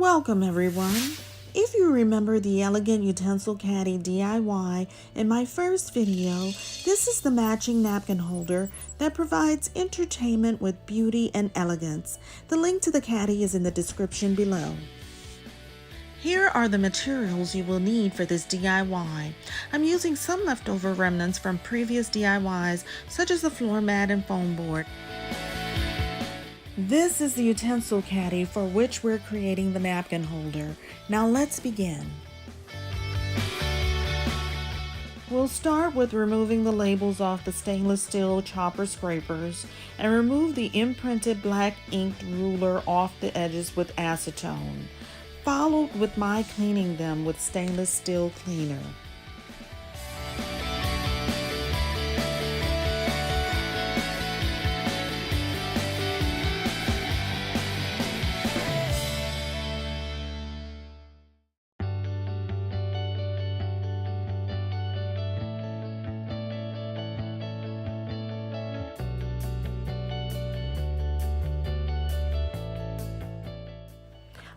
Welcome everyone! If you remember the elegant utensil caddy DIY in my first video, this is the matching napkin holder that provides entertainment with beauty and elegance. The link to the caddy is in the description below. Here are the materials you will need for this DIY. I'm using some leftover remnants from previous DIYs such as the floor mat and foam board. This is the utensil caddy for which we're creating the napkin holder. Now let's begin. We'll start with removing the labels off the stainless steel chopper scrapers and remove the imprinted black inked ruler off the edges with acetone, followed with my cleaning them with stainless steel cleaner.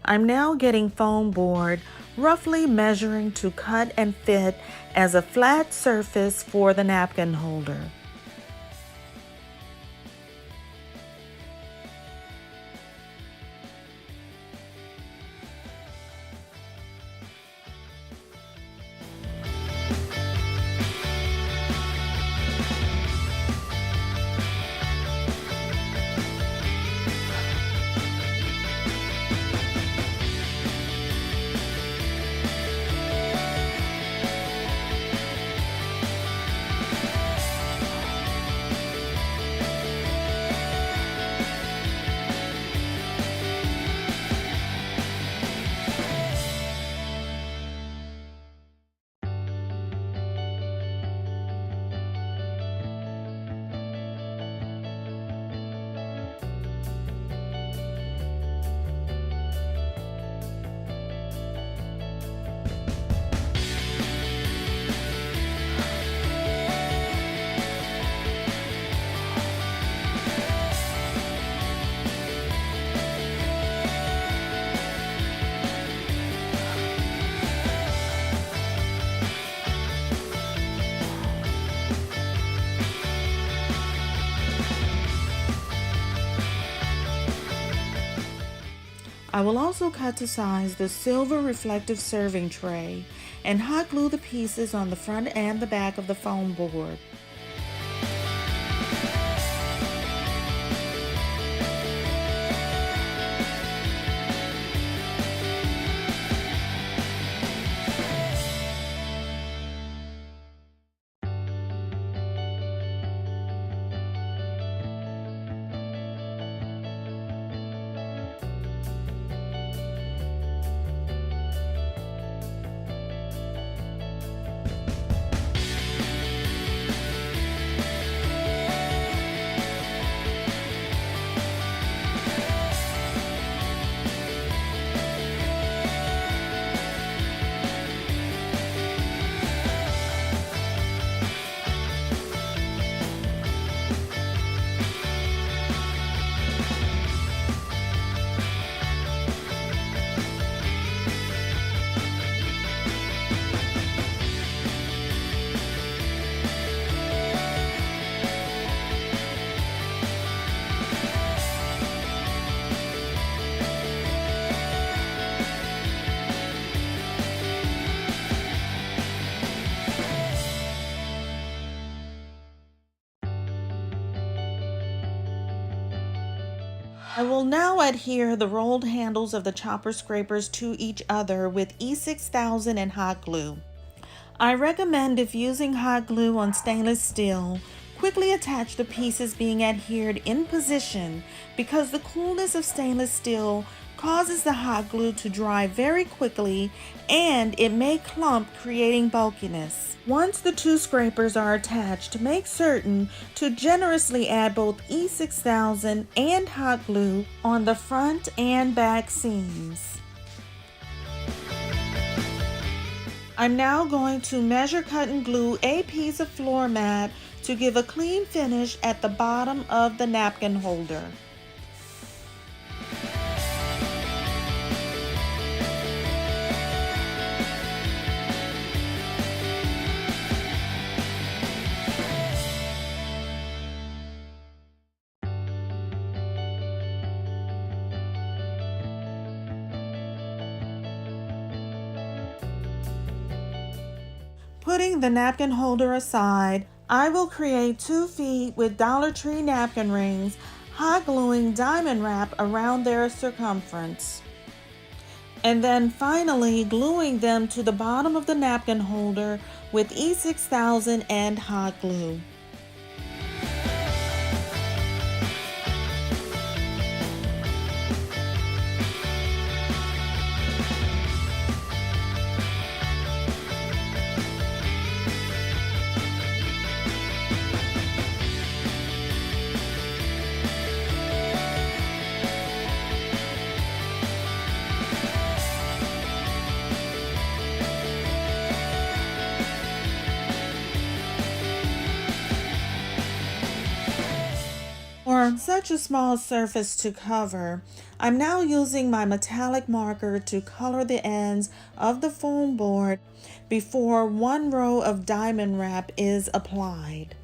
I'm now getting foam board, roughly measuring to cut and fit as a flat surface for the napkin holder. I will also cut to size the silver reflective serving tray and hot glue the pieces on the front and the back of the foam board. I will now adhere the rolled handles of the chopper scrapers to each other with E6000 and hot glue. I recommend, if using hot glue on stainless steel, quickly attach the pieces being adhered in position because the coolness of stainless steel causes the hot glue to dry very quickly and it may clump, creating bulkiness. Once the two scrapers are attached, make certain to generously add both E6000 and hot glue on the front and back seams. I'm now going to measure cut and glue a piece of floor mat to give a clean finish at the bottom of the napkin holder. Putting the napkin holder aside, I will create 2 feet with Dollar Tree napkin rings, hot gluing diamond wrap around their circumference, and then finally gluing them to the bottom of the napkin holder with E6000 and hot glue. For such a small surface to cover, I'm now using my metallic marker to color the ends of the foam board before one row of diamond wrap is applied.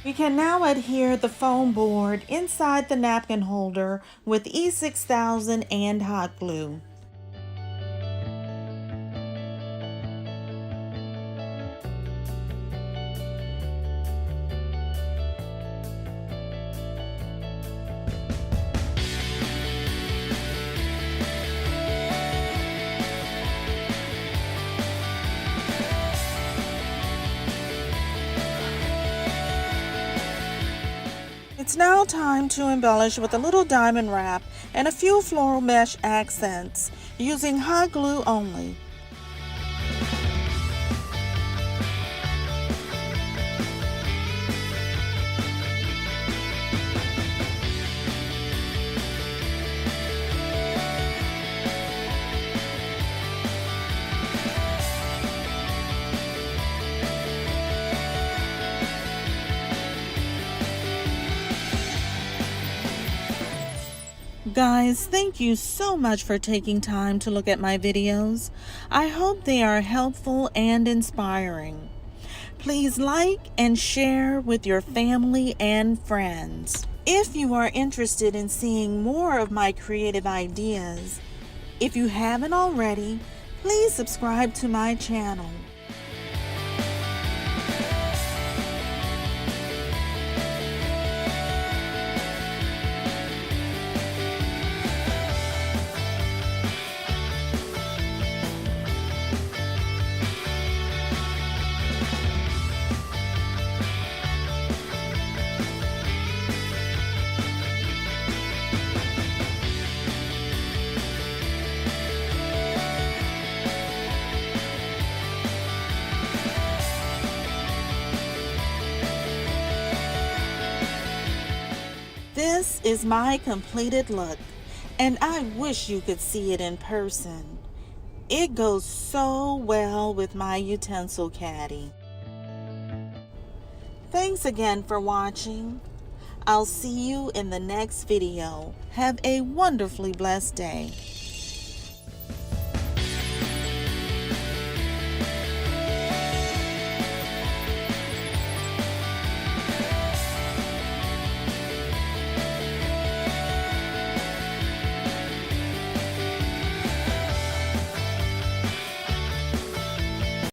We can now adhere the foam board inside the napkin holder with E6000 and hot glue. It's now time to embellish with a little diamond wrap and a few floral mesh accents using hot glue only. Guys, thank you so much for taking time to look at my videos. I hope they are helpful and inspiring. Please like and share with your family and friends. If you are interested in seeing more of my creative ideas, if you haven't already, please subscribe to my channel. This is my completed look, and I wish you could see it in person. It goes so well with my utensil caddy. Thanks again for watching. I'll see you in the next video. Have a wonderfully blessed day.